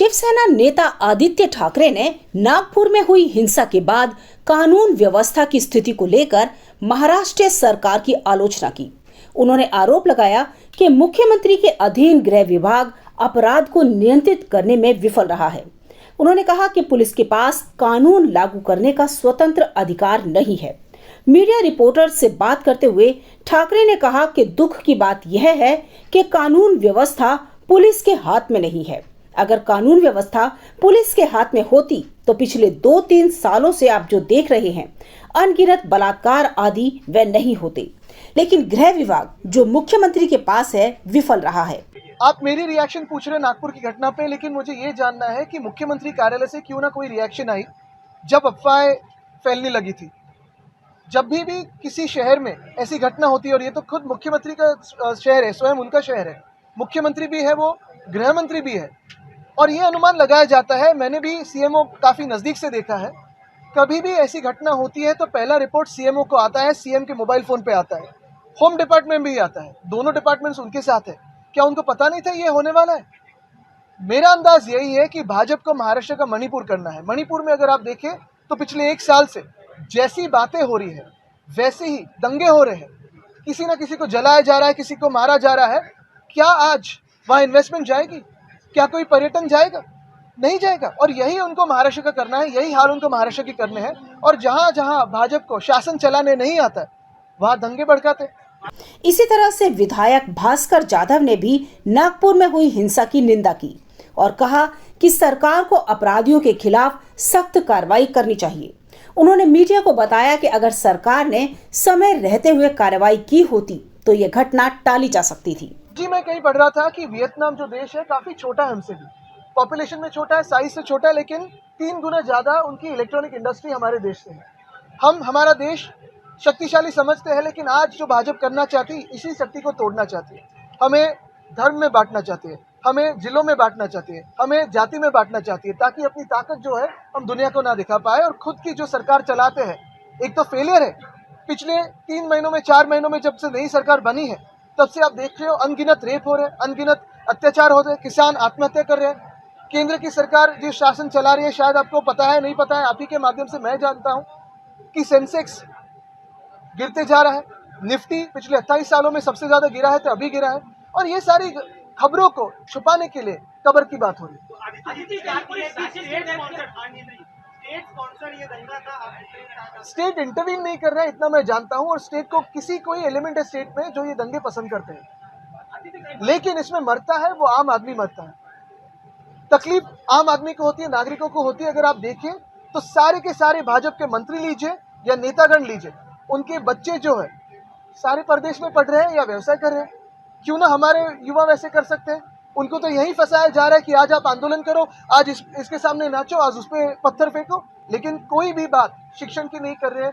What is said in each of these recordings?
शिवसेना नेता आदित्य ठाकरे ने नागपुर में हुई हिंसा के बाद कानून व्यवस्था की स्थिति को लेकर महाराष्ट्र सरकार की आलोचना की। उन्होंने आरोप लगाया कि मुख्यमंत्री के अधीन गृह विभाग अपराध को नियंत्रित करने में विफल रहा है। उन्होंने कहा कि पुलिस के पास कानून लागू करने का स्वतंत्र अधिकार नहीं है। मीडिया रिपोर्टर से बात करते हुए ठाकरे ने कहा कि दुख की बात यह है कि कानून व्यवस्था पुलिस के हाथ में नहीं है। अगर कानून व्यवस्था पुलिस के हाथ में होती तो पिछले 2-3 सालों से आप जो देख रहे हैं अनगिनत बलात्कार आदि वे नहीं होते, लेकिन गृह विभाग जो मुख्यमंत्री के पास है विफल रहा है। आप मेरी रिएक्शन पूछ रहे हैं नागपुर की घटना पे, लेकिन मुझे ये जानना है कि मुख्यमंत्री कार्यालय से क्यों ना कोई रिएक्शन आई जब अफवाहें फैलने लगी थी। जब भी किसी शहर में ऐसी घटना होती है, और ये तो खुद मुख्यमंत्री का शहर है, स्वयं उनका शहर है, मुख्यमंत्री भी है, वो गृह मंत्री भी है, और ये अनुमान लगाया जाता है, मैंने भी सीएमओ काफ़ी नज़दीक से देखा है, कभी भी ऐसी घटना होती है तो पहला रिपोर्ट सीएमओ को आता है, सीएम के मोबाइल फ़ोन पे आता है, होम डिपार्टमेंट भी आता है, दोनों डिपार्टमेंट्स उनके साथ है। क्या उनको पता नहीं था ये होने वाला है? मेरा अंदाज यही है कि भाजपा को महाराष्ट्र का मणिपुर करना है। मणिपुर में अगर आप देखें तो पिछले 1 साल से जैसी बातें हो रही है वैसे ही दंगे हो रहे हैं, किसी न किसी को जलाया जा रहा है, किसी को मारा जा रहा है। क्या आज वहाँ इन्वेस्टमेंट जाएगी? क्या कोई पर्यटन जाएगा? नहीं जाएगा। और यही उनको महाराष्ट्र का करना है, यही हाल उनको महाराष्ट्र के करने हैं। और जहाँ जहाँ भाजपा को शासन चलाने नहीं आता है वहाँ दंगे भड़काते। इसी तरह से विधायक भास्कर जाधव ने भी नागपुर में हुई हिंसा की निंदा की और कहा कि सरकार को अपराधियों के खिलाफ सख्त कार्रवाई करनी चाहिए। उन्होंने मीडिया को बताया कि अगर सरकार ने समय रहते हुए कार्रवाई की होती तो ये घटना टाली जा सकती थी। जी, मैं कहीं पढ़ रहा था कि वियतनाम जो देश है काफ़ी छोटा है हमसे भी, पॉपुलेशन में छोटा है, साइज से छोटा है, लेकिन 3 गुना ज़्यादा उनकी इलेक्ट्रॉनिक इंडस्ट्री हमारे देश से है। हमारा देश शक्तिशाली समझते हैं, लेकिन आज जो भाजपा करना चाहती है इसी शक्ति को तोड़ना चाहती है। हमें धर्म में बांटना चाहती है, हमें जिलों में बांटना चाहती है, हमें जाति में बांटना चाहती है, ताकि अपनी ताकत जो है हम दुनिया को ना दिखा पाए। और खुद की जो सरकार चलाते हैं, एक तो फेलियर है। पिछले 3 महीनों में 4 महीनों में जब से नई सरकार बनी है तब से आप देख रहे हो अनगिनत रेप हो रहे हैं, अनगिनत अत्याचार हो रहे हैं, किसान आत्महत्या कर रहे हैं। केंद्र की सरकार जो शासन चला रही है, शायद आपको पता है नहीं पता है, आप ही के माध्यम से मैं जानता हूं कि सेंसेक्स गिरते जा रहा है, निफ्टी पिछले 28 सालों में सबसे ज्यादा गिरा है तो अभी गिरा है। और ये सारी खबरों को छुपाने के लिए कबर की बात हो रही है। स्टेट इंटरवीन नहीं कर रहा है, इतना मैं जानता हूं। और स्टेट को कोई एलिमेंट है स्टेट में जो ये दंगे पसंद करते हैं, लेकिन इसमें मरता है वो आम आदमी मरता है। तकलीफ आम आदमी को होती है, नागरिकों को होती है। अगर आप देखें तो सारे के सारे भाजपा के मंत्री लीजिए या नेतागण लीजिए, उनके बच्चे जो है सारे प्रदेश में पढ़ रहे हैं या व्यवसाय कर रहे हैं। क्यों ना हमारे युवा वैसे कर सकते हैं? उनको तो यही फंसाया जा रहा है कि आज आप आंदोलन करो, आज इसके सामने नाचो, आज उस पर पत्थर फेंको, लेकिन कोई भी बात शिक्षण की नहीं कर रहे हैं,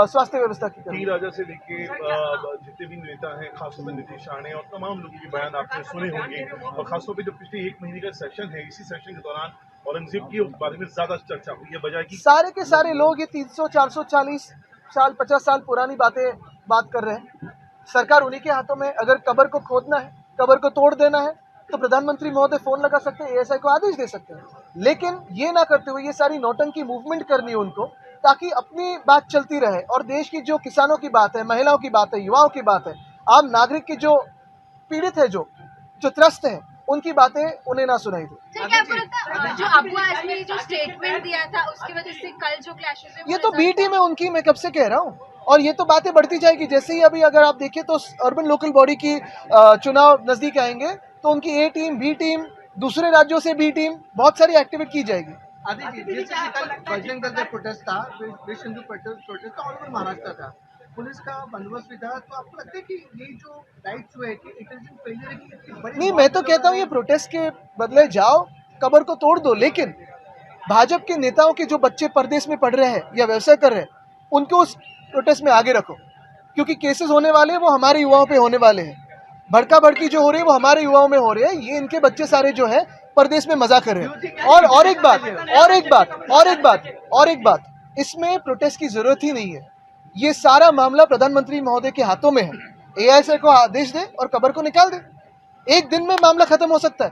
स्वास्थ्य व्यवस्था की कर रहे हैं। राजा से लेके जितने भी नेता हैं, खासतौर पर नीतीश राणे और तमाम लोगों के बयान आपने सुने होंगे, और खासतौर पर जो पिछले 1 महीने का सेशन है, इसी सेशन के दौरान औरंगजेब की उस बारे में ज्यादा चर्चा हुई है, बजाय कि सारे के सारे लोग ये 300, 440 साल 50 साल पुरानी बात कर रहे हैं। सरकार उन्हीं के हाथों में। अगर कब्र को खोदना है, कब्र को तोड़ देना है, तो प्रधानमंत्री महोदय फोन लगा सकते हैं, एएसआई को आदेश दे सकते हैं। लेकिन ये ना करते हुए ये सारी नौटंकी मूवमेंट करनी है उनको, ताकि अपनी बात चलती रहे। और देश की जो किसानों की बात है, महिलाओं की बात है, युवाओं की बात है, आम नागरिक की जो पीड़ित है, जो त्रस्त है, उनकी बातें उन्हें ना सुनाई दे। जो अबू आजमी ने जो स्टेटमेंट दिया था उसकी वजह से कल जो क्लैशेस है, ये तो बी टीम है उनकी, मैं कब से कह रहा हूँ। और ये तो बातें बढ़ती जाएगी। जैसे ही अभी अगर आप देखें तो अर्बन लोकल बॉडी की चुनाव नजदीक आएंगे तो उनकी ए टीम, बी टीम, दूसरे राज्यों से बी टीम, बहुत सारी एक्टिविटी की जाएगी। बजरंग दल का प्रोटेस्ट था, विश्व हिंदू प्रोटेस्ट था, और महाराष्ट्र था, पुलिस का बंदोबस्त भी था। तो आपको लगता है कि ये जो राइट्स हुए कि इंटेलिजेंस फेलियर की नहीं, मैं तो कहता हूँ ये प्रोटेस्ट के बदले जाओ, कब्र को तोड़ दो, लेकिन भाजपा के नेताओं के जो बच्चे परदेश में पढ़ रहे हैं या व्यवसाय कर रहे हैं, उनको उस प्रोटेस्ट में आगे रखो, क्योंकि केसेस होने वाले हैं वो हमारे युवाओं पे होने वाले हैं। भड़का भड़की जो हो रही है वो हमारे युवाओं में हो रही है। ये इनके बच्चे सारे जो है परदेश में मजा कर रहे हैं। और एक बात, इसमें प्रोटेस्ट की जरूरत ही नहीं है। ये सारा मामला प्रधानमंत्री महोदय के हाथों में है। एएसआई को आदेश दे और कब्र को निकाल दे, एक दिन में मामला खत्म हो सकता है।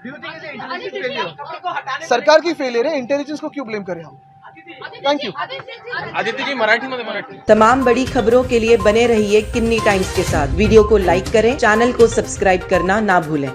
Do you think it's an intelligence failure? सरकार की फेलियर है, इंटेलिजेंस को क्यों ब्लेम करें हम? Thank you. आदित्य जी मराठी मध्ये तमाम बड़ी खबरों के लिए बने रहिए किन्नी टाइम्स के साथ। वीडियो को लाइक करें, चैनल को सब्सक्राइब करना ना भूलें।